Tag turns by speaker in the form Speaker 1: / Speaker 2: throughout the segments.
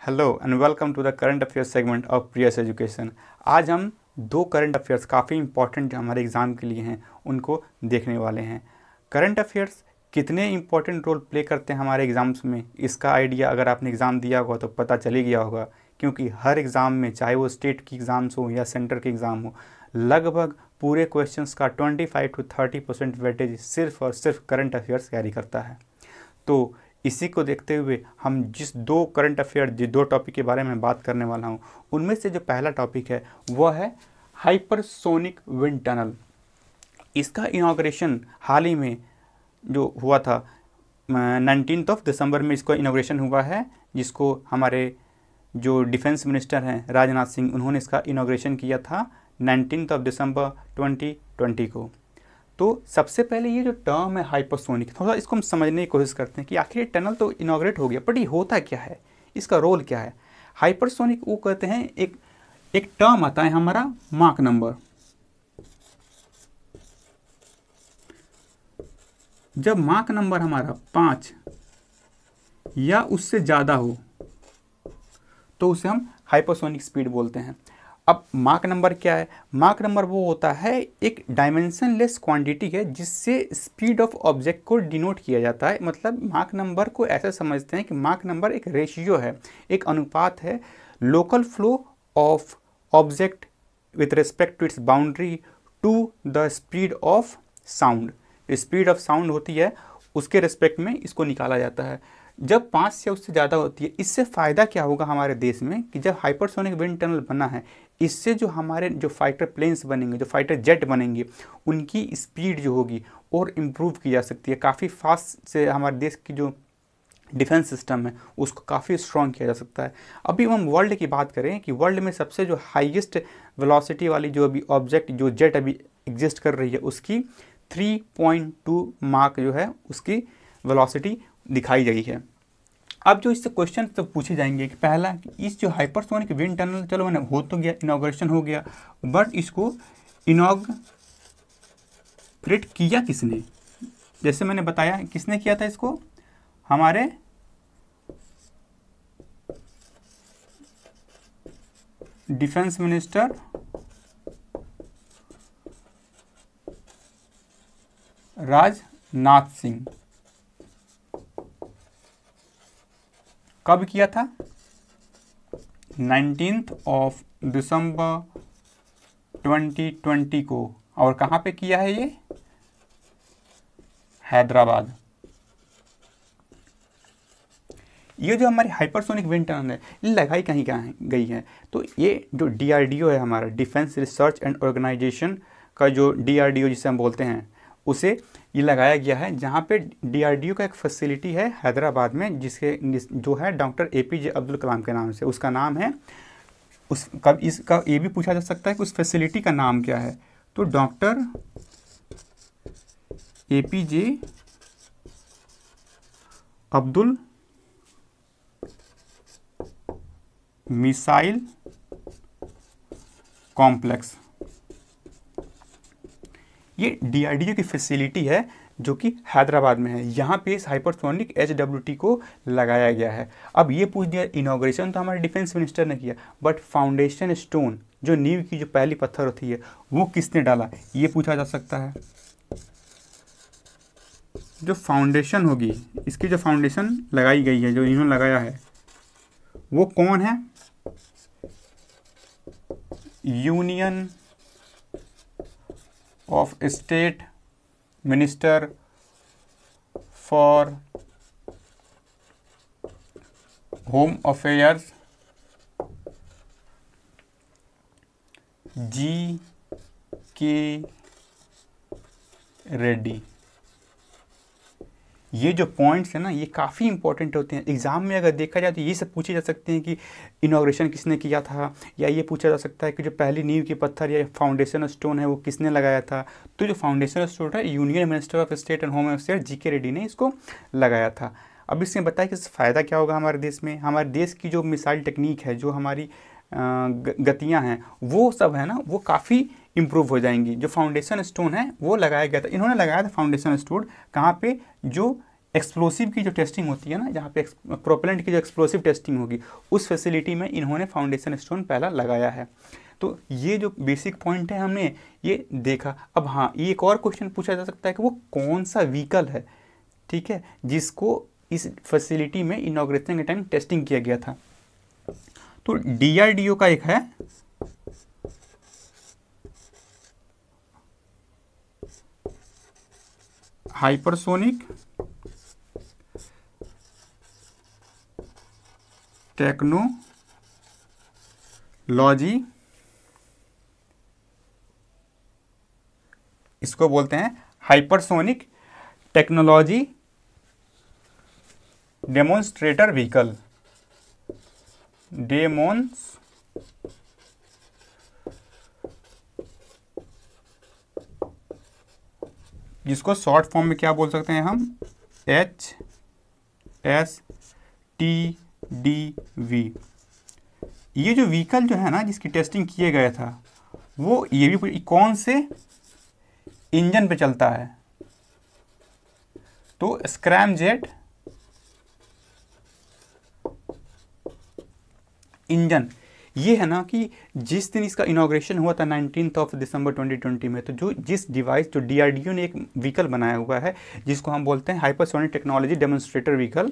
Speaker 1: Hello and welcome to the current affairs segment of Priyas education. आज हम दो current affairs काफ़ी इंपॉर्टेंट जो हमारे एग्ज़ाम के लिए हैं उनको देखने वाले हैं। करंट अफेयर्स कितने इंपॉर्टेंट रोल प्ले करते हैं हमारे एग्ज़ाम्स में, इसका आइडिया अगर आपने एग्ज़ाम दिया होगा तो पता चल ही गया होगा, क्योंकि हर एग्ज़ाम में चाहे वो स्टेट की एग्ज़ाम्स हो या सेंटर के एग्ज़ाम हो, लगभग पूरे क्वेश्चंस का 25 to 30% वेटेज सिर्फ और सिर्फ करंट अफेयर्स कैरी करता है। तो इसी को देखते हुए हम जिस दो करंट अफेयर जिस दो टॉपिक के बारे में बात करने वाला हूँ, उनमें से जो पहला टॉपिक है वह है हाइपरसोनिक विंड टनल। इसका इनॉग्रेशन हाल ही में जो हुआ था 19 दिसंबर में इसका इनॉग्रेशन हुआ है, जिसको हमारे जो डिफेंस मिनिस्टर हैं राजनाथ सिंह, उन्होंने इसका इनॉग्रेशन किया था 19 दिसंबर 2020 को। तो सबसे पहले ये जो टर्म है हाइपरसोनिक, थोड़ा इसको हम समझने की कोशिश करते हैं कि आखिर ये टनल तो इनॉग्रेट हो गया, बट ये होता क्या है, इसका रोल क्या है। हाइपरसोनिक वो कहते हैं, एक टर्म आता है हमारा माक नंबर। जब माक नंबर हमारा 5 या उससे ज़्यादा हो तो उसे हम हाइपरसोनिक स्पीड बोलते हैं। अब माक नंबर क्या है? माक नंबर वो होता है एक डायमेंशनलेस क्वांटिटी है जिससे स्पीड ऑफ ऑब्जेक्ट को डिनोट किया जाता है। मतलब माक नंबर को ऐसे समझते हैं कि माक नंबर एक रेशियो है, एक अनुपात है local flow of object with respect to its boundary to the speed of sound. Speed of sound होती है उसके रिस्पेक्ट में इसको निकाला जाता है। जब 5 से उससे ज़्यादा होती है, इससे फ़ायदा क्या होगा हमारे देश में कि जब हाइपरसोनिक विंड टनल बना है, इससे जो हमारे जो फाइटर प्लेन्स बनेंगे, जो फाइटर जेट बनेंगे, उनकी स्पीड जो होगी और इम्प्रूव की जा सकती है। काफ़ी फास्ट से हमारे देश की जो डिफेंस सिस्टम है उसको काफ़ी स्ट्रॉन्ग किया जा सकता है। अभी हम वर्ल्ड की बात करें कि वर्ल्ड में सबसे जो हाईएस्ट वेलोसिटी वाली जो अभी ऑब्जेक्ट जो जेट अभी एग्जिस्ट कर रही है, उसकी 3.2 माक जो है उसकी वेलोसिटी दिखाई गई है। अब जो इससे क्वेश्चन तो पूछे जाएंगे कि पहला कि इस जो हाइपरसोनिक विंड टनल, चलो मैंने हो तो गया, इनॉग्रेशन हो गया, बट इसको इनॉग्रेट किया किसने? जैसे मैंने बताया किसने किया था इसको, हमारे डिफेंस मिनिस्टर राजनाथ सिंह। कब किया था? 19 दिसंबर 2020 को। और कहाँ पे किया है ये? हैदराबाद। ये जो हमारी हाइपरसोनिक विंड टनल है, ये लगाई कहीं कहाँ गई है? तो ये जो DRDO है, हमारा डिफेंस रिसर्च एंड ऑर्गेनाइजेशन का जो DRDO जिसे हम बोलते हैं, उसे ये लगाया गया है, जहाँ पे DRDO का एक फैसिलिटी है हैदराबाद में, जिसके जो है डॉक्टर APJ अब्दुल कलाम के नाम से उसका नाम है। इसका ये भी पूछा जा सकता है कि उस फैसिलिटी का नाम क्या है। तो doctor APJ Abdul missile complex, ये DRDO की फैसिलिटी है जो कि हैदराबाद में है। यहाँ पे इस हाइपरसोनिक HWT को लगाया गया है। अब ये पूछ दिया, इनॉग्रेशन तो हमारे डिफेंस मिनिस्टर ने किया, बट फाउंडेशन स्टोन, जो नींव की जो पहली पत्थर होती है, वो किसने डाला, ये पूछा जा सकता है। जो फाउंडेशन होगी, इसकी जो फाउंडेशन लगाई गई है, जो इन्होंने लगाया है, वो कौन है? Union of state minister for home affairs G.K. Reddy. ये जो पॉइंट्स है ना, ये काफ़ी इंपॉर्टेंट होते हैं एग्ज़ाम में। अगर देखा जाए तो ये सब पूछे जा सकते हैं कि इनॉग्रेशन किसने किया था, या ये पूछा जा सकता है कि जो पहली नींव की पत्थर या फाउंडेशन स्टोन है वो किसने लगाया था। तो जो फाउंडेशन स्टोन है, union minister of state and home affairs G.K. Reddy ने इसको लगाया था। अब इसमें बताया कि फ़ायदा क्या होगा हमारे देश में। हमारे देश की जो मिसाइल टेक्निक है, जो हमारी गतियाँ हैं, वो सब है ना, वो काफ़ी इम्प्रूव हो जाएंगी। जो फाउंडेशन स्टोन है वो लगाया गया था, इन्होंने लगाया था फाउंडेशन स्टोन कहाँ पे? जो एक्सप्लोसिव की जो टेस्टिंग होती है ना, जहाँ पे प्रोपेलेंट की जो एक्सप्लोसिव टेस्टिंग होगी, उस फैसिलिटी में इन्होंने फाउंडेशन स्टोन पहला लगाया है। तो ये जो बेसिक पॉइंट है हमने ये देखा। अब हाँ, ये एक और क्वेश्चन पूछा जा सकता है कि वो कौन सा व्हीकल है, ठीक है, जिसको इस फैसिलिटी में इनॉग्रेशन के टाइम टेस्टिंग किया गया था। तो DRDO का एक है हाइपरसोनिक टेक्नोलॉजी, इसको बोलते हैं हाइपरसोनिक टेक्नोलॉजी डेमोन्स्ट्रेटर व्हीकल, जिसको शॉर्ट फॉर्म में क्या बोल सकते हैं हम, HSTDV। ये जो व्हीकल जो है ना, जिसकी टेस्टिंग किए गया था, वो ये भी कौन से इंजन पे चलता है, तो स्क्रैमजेट इंजन। ये है ना कि जिस दिन इसका इनॉग्रेशन हुआ था 19 दिसंबर 2020 में, तो जिस डिवाइस जो DRDO ने एक व्हीकल बनाया हुआ है, जिसको हम बोलते हैं हाइपरसोनिक टेक्नोलॉजी डेमोन्स्ट्रेटर व्हीकल,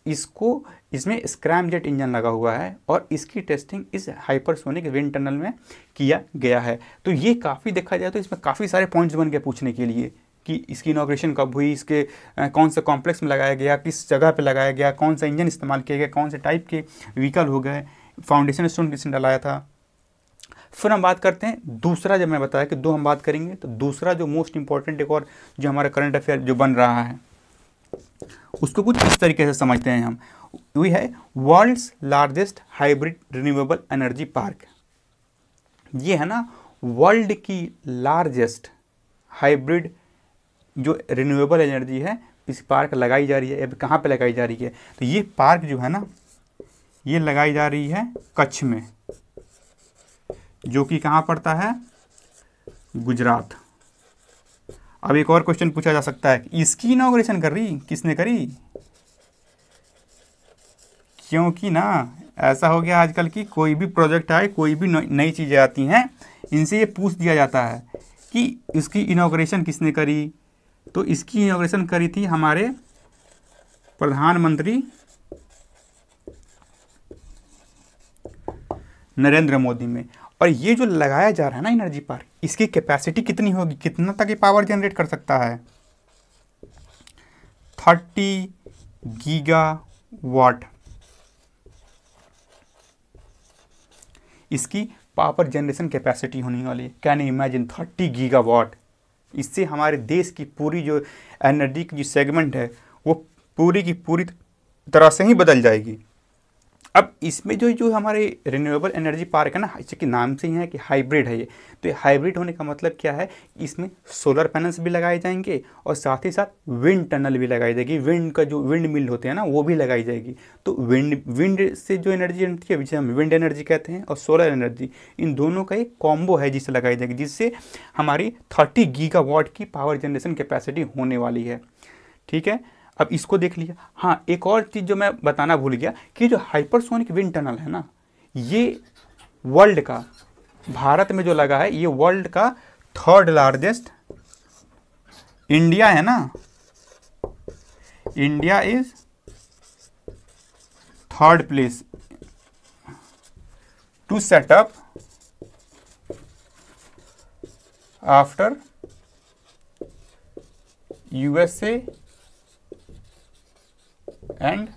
Speaker 1: इसमें स्क्रैमजेट इंजन लगा हुआ है और इसकी टेस्टिंग इस हाइपरसोनिक विंड टनल में किया गया है। तो ये काफ़ी देखा जाए तो इसमें काफ़ी सारे पॉइंट्स बन गए पूछने के लिए कि इसकी इनॉग्रेशन कब हुई, इसके कौन से कॉम्प्लेक्स में लगाया गया, किस जगह पे लगाया गया, कौन सा इंजन इस्तेमाल किया गया, कौन से टाइप के व्हीकल हो गए, फाउंडेशन स्टोन किसने डलाया था। फिर हम बात करते हैं दूसरा, जब मैं बताया कि दो हम बात करेंगे, तो दूसरा जो मोस्ट इंपॉर्टेंट एक और जो हमारा करंट अफेयर जो बन रहा है, उसको कुछ इस तरीके से समझते हैं हम। वही है world's largest hybrid renewable energy park. ये है ना वर्ल्ड की लार्जेस्ट हाइब्रिड जो रिन्यूएबल एनर्जी है, इस पार्क लगाई जा रही है। अब कहाँ पे लगाई जा रही है, तो ये पार्क जो है ना, ये लगाई जा रही है कच्छ में, जो कि कहाँ पड़ता है, गुजरात। अब एक और क्वेश्चन पूछा जा सकता है, इसकी इनॉग्रेशन कर रही किसने करी, क्योंकि ना ऐसा हो गया आजकल की कोई भी प्रोजेक्ट आए, कोई भी नई चीज़ें आती हैं, इनसे ये पूछ दिया जाता है कि इसकी इनॉग्रेशन किसने करी। तो इसकी इनॉग्रेशन करी थी हमारे प्रधानमंत्री नरेंद्र मोदी में। और ये जो लगाया जा रहा है ना एनर्जी पार्क, इसकी कैपेसिटी कितनी होगी, कितना तक ये पावर जनरेट कर सकता है, 30 गीगावाट इसकी पावर जनरेशन कैपेसिटी होने वाली है। Can you imagine 30 gigawatt. इससे हमारे देश की पूरी जो एनर्जी की जो सेगमेंट है वो पूरी की पूरी तरह से ही बदल जाएगी। अब इसमें जो हमारे रिन्यूएबल एनर्जी पार्क है ना, इसके नाम से ही है कि हाइब्रिड है ये। तो ये हाइब्रिड होने का मतलब क्या है, इसमें सोलर पैनल्स भी लगाए जाएंगे और साथ ही साथ विंड टनल भी लगाई जाएगी, विंड का जो विंड मिल होते हैं ना वो भी लगाई जाएगी। तो विंड से जो एनर्जी बनती है, जिसे हम विंड एनर्जी कहते हैं, और सोलर एनर्जी, इन दोनों का एक कॉम्बो है जिससे लगाई जाएगी, जिससे हमारी 30 गीगावाट की पावर जनरेशन कैपेसिटी होने वाली है। ठीक है, अब इसको देख लिया। हाँ, एक और चीज़ जो मैं बताना भूल गया कि जो हाइपरसोनिक विंड टनल है ना, ये वर्ल्ड का, भारत में जो लगा है, ये वर्ल्ड का 3rd लार्जेस्ट, इंडिया है ना, India is 3rd place to set up after USA and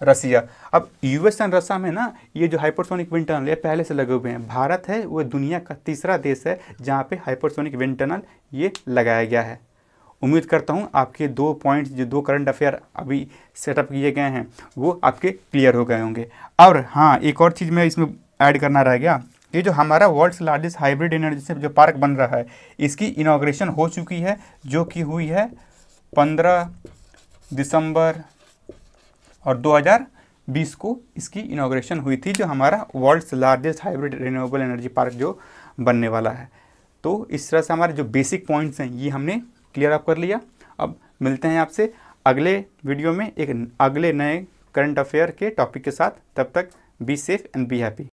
Speaker 1: Russia. अब यूएस एंड रसिया में ना ये जो हाइपरसोनिक विंड टनल है पहले से लगे हुए हैं। भारत है वो दुनिया का तीसरा देश है जहाँ पे हाइपरसोनिक विंड टनल ये लगाया गया है। उम्मीद करता हूँ आपके 2 पॉइंट्स, जो 2 करंट अफेयर अभी सेटअप किए गए हैं, वो आपके क्लियर हो गए होंगे। और हाँ, एक और चीज़ मैं इसमें ऐड करना रह गया, ये जो हमारा वर्ल्ड्स लार्जेस्ट हाइब्रिड एनर्जी से जो पार्क बन रहा है, इसकी इनॉग्रेशन हो चुकी है, जो कि हुई है 15 दिसंबर और 2020 को इसकी इनॉग्रेशन हुई थी, जो हमारा world's largest hybrid renewable energy park जो बनने वाला है। तो इस तरह से हमारे जो बेसिक पॉइंट्स हैं ये हमने क्लियर अप कर लिया। अब मिलते हैं आपसे अगले वीडियो में एक अगले नए करंट अफेयर के टॉपिक के साथ। तब तक be safe and be happy.